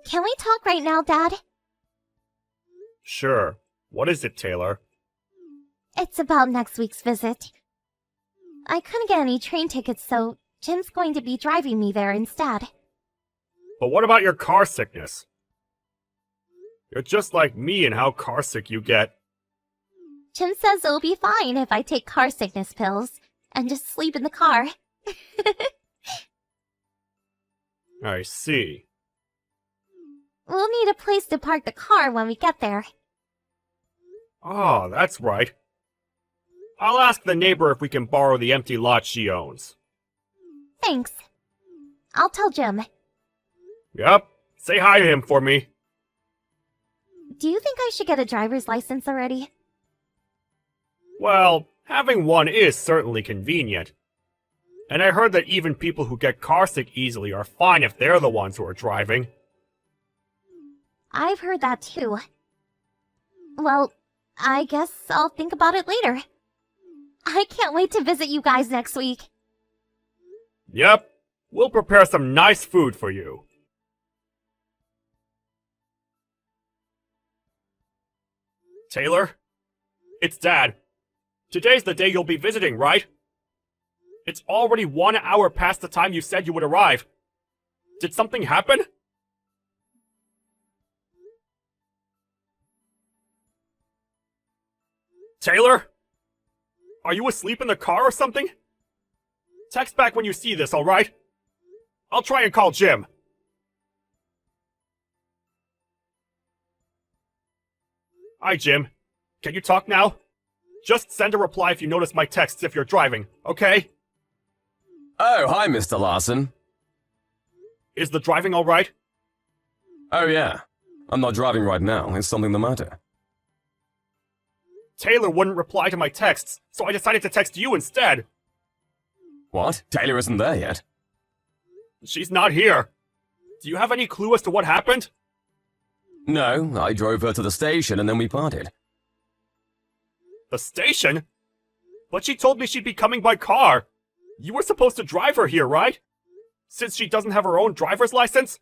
Can we talk right now, Dad? Sure. What is it, Taylor? It's about next week's visit. I couldn't get any train tickets, so Jim's going to be driving me there instead. But what about your car sickness? You're just like me in how car sick you get. Jim says it'll be fine if I take car sickness pills and just sleep in the car. I see. We'll need a place to park the car when we get there. Oh, that's right. I'll ask the neighbor if we can borrow the empty lot she owns. Thanks. I'll tell Jim. Yep. Say hi to him for me. Do you think I should get a driver's license already? Well, having one is certainly convenient. And I heard that even people who get carsick easily are fine if they're the ones who are driving. I've heard that too. Well, I guess I'll think about it later. I can't wait to visit you guys next week. Yep. We'll prepare some nice food for you. Taylor? It's Dad. Today's the day you'll be visiting, right? It's already 1 hour past the time you said you would arrive. Did something happen? Taylor? Are you asleep in the car or something? Text back when you see this, alright? I'll try and call Jim. Hi, Jim. Can you talk now? Just send a reply if you notice my texts if you're driving, okay? Oh, hi, Mr. Larson. Is the driving alright? Oh, yeah. I'm not driving right now. Is something the matter? Taylor wouldn't reply to my texts, so I decided to text you instead. What? Taylor isn't there yet. She's not here. Do you have any clue as to what happened? No, I drove her to the station and then we parted. The station? But she told me she'd be coming by car. You were supposed to drive her here, right? Since she doesn't have her own driver's license?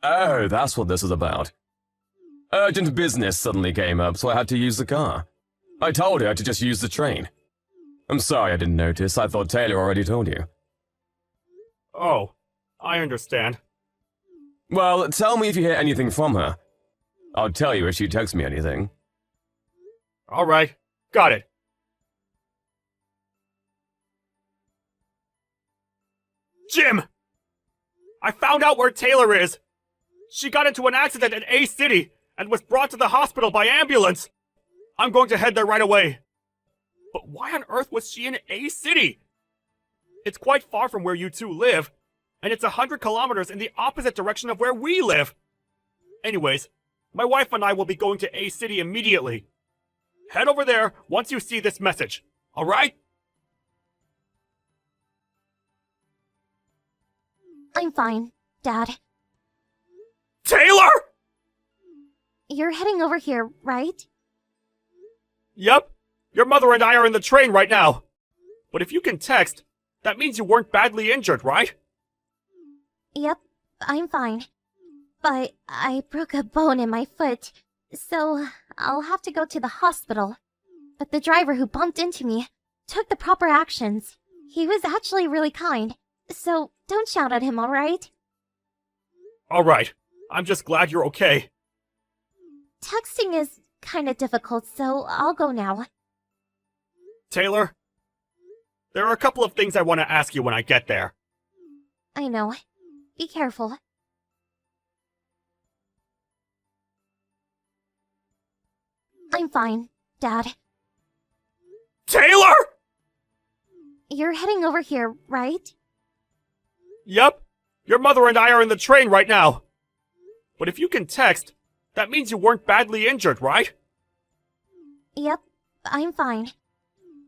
Oh, that's what this is about. Urgent business suddenly came up, so I had to use the car. I told her to just use the train. I'm sorry I didn't notice. I thought Taylor already told you. Oh, I understand. Well, tell me if you hear anything from her. I'll tell you if she texts me anything. Alright, got it. Jim! I found out where Taylor is! She got into an accident at A City and was brought to the hospital by ambulance. I'm going to head there right away. But why on earth was she in A City? It's quite far from where you two live, and it's 100 kilometers in the opposite direction of where we live. Anyways, my wife and I will be going to A City immediately. Head over there once you see this message, alright? I'm fine, Dad. Taylor! You're heading over here, right? Yep. Your mother and I are in the train right now. But if you can text, that means you weren't badly injured, right? Yep, I'm fine. But I broke a bone in my foot, so I'll have to go to the hospital. But the driver who bumped into me took the proper actions. He was actually really kind, so don't shout at him, alright? Alright. I'm just glad you're okay. Texting is kinda difficult, so I'll go now. Taylor, there are a couple of things I want to ask you when I get there. I know. Be careful. I'm fine, Dad. Taylor! You're heading over here, right? Yep. Your mother and I are in the train right now. But if you can text, that means you weren't badly injured, right? Yep, I'm fine.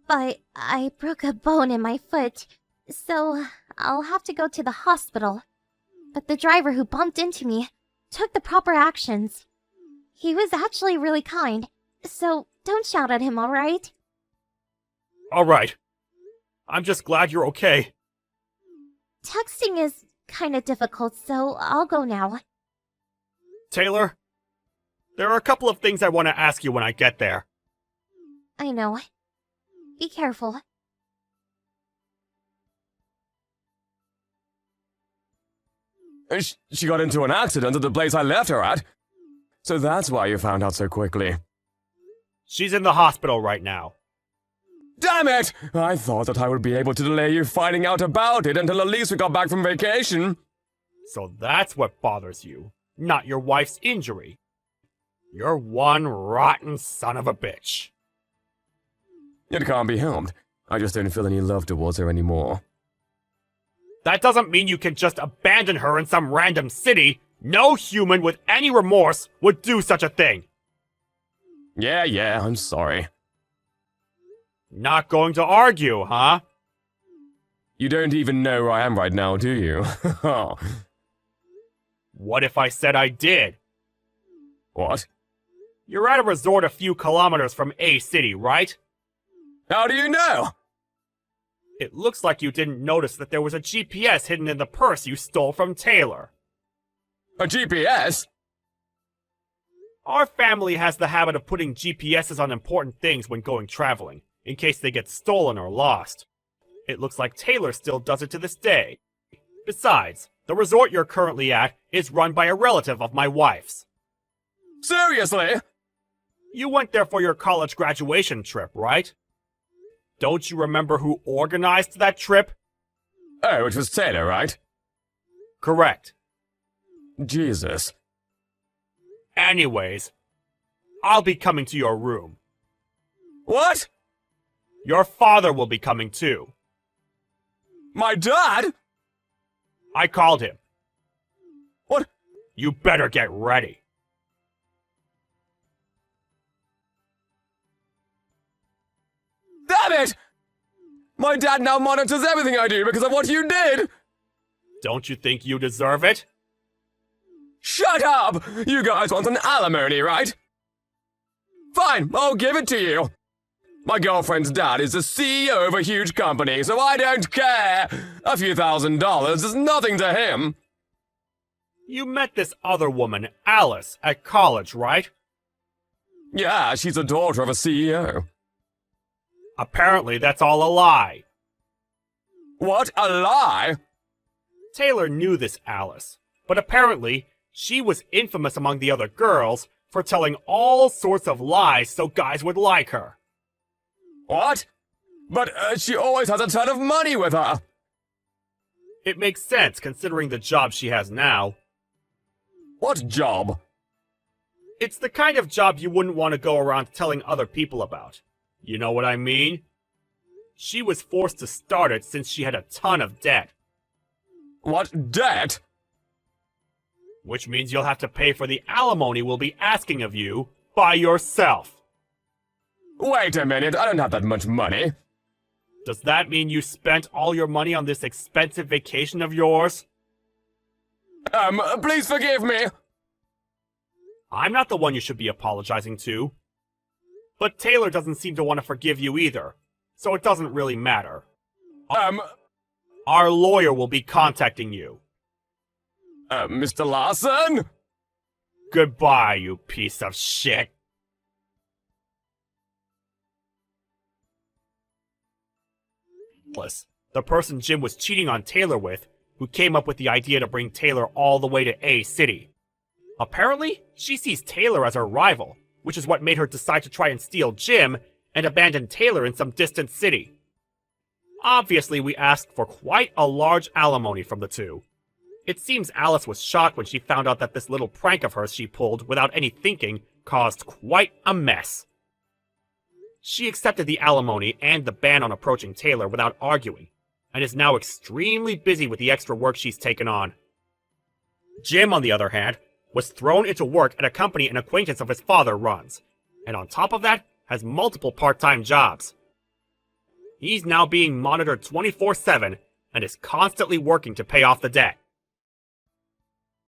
But I broke a bone in my foot, so I'll have to go to the hospital. But the driver who bumped into me took the proper actions. He was actually really kind, so don't shout at him, alright? Alright. I'm just glad you're okay. Texting is kinda difficult, so I'll go now. Taylor, there are a couple of things I want to ask you when I get there. I know. Be careful. She got into an accident at the place I left her at. So that's why you found out so quickly. She's in the hospital right now. Damn it! I thought that I would be able to delay you finding out about it until at least we got back from vacation. So that's what bothers you, not your wife's injury. You're one rotten son of a bitch. It can't be helped. I just don't feel any love towards her anymore. That doesn't mean you can just abandon her in some random city. No human with any remorse would do such a thing. Yeah, I'm sorry. Not going to argue, huh? You don't even know where I am right now, do you? What if I said I did? What? You're at a resort a few kilometers from A City, right? How do you know? It looks like you didn't notice that there was a GPS hidden in the purse you stole from Taylor. A GPS? Our family has the habit of putting GPSs on important things when going traveling, in case they get stolen or lost. It looks like Taylor still does it to this day. Besides, the resort you're currently at is run by a relative of my wife's. Seriously? You went there for your college graduation trip, right? Don't you remember who organized that trip? Oh, it was Taylor, right? Correct. Jesus. Anyways, I'll be coming to your room. What? Your father will be coming too. My dad? I called him. What? You better get ready. Damn it! My dad now monitors everything I do because of what you did! Don't you think you deserve it? Shut up! You guys want an alimony, right? Fine, I'll give it to you. My girlfriend's dad is the CEO of a huge company, so I don't care. A few $1,000s is nothing to him. You met this other woman, Alice, at college, right? Yeah, she's the daughter of a CEO. Apparently that's all a lie. What? A lie? Taylor knew this Alice, but apparently she was infamous among the other girls for telling all sorts of lies so guys would like her. What? But she always has a ton of money with her. It makes sense considering the job she has now. What job? It's the kind of job you wouldn't want to go around telling other people about. You know what I mean? She was forced to start it since she had a ton of debt. What debt? Which means you'll have to pay for the alimony we'll be asking of you by yourself. Wait a minute, I don't have that much money. Does that mean you spent all your money on this expensive vacation of yours? Please forgive me. I'm not the one you should be apologizing to. But Taylor doesn't seem to want to forgive you either, so it doesn't really matter. Our lawyer will be contacting you. Mr. Larson? Goodbye, you piece of shit. The person Jim was cheating on Taylor with, who came up with the idea to bring Taylor all the way to A City. Apparently, she sees Taylor as her rival, which is what made her decide to try and steal Jim and abandon Taylor in some distant city. Obviously, we asked for quite a large alimony from the two. It seems Alice was shocked when she found out that this little prank of hers she pulled without any thinking caused quite a mess. She accepted the alimony and the ban on approaching Taylor without arguing, and is now extremely busy with the extra work she's taken on. Jim, on the other hand, was thrown into work at a company an acquaintance of his father runs, and on top of that, has multiple part-time jobs. He's now being monitored 24/7 and is constantly working to pay off the debt.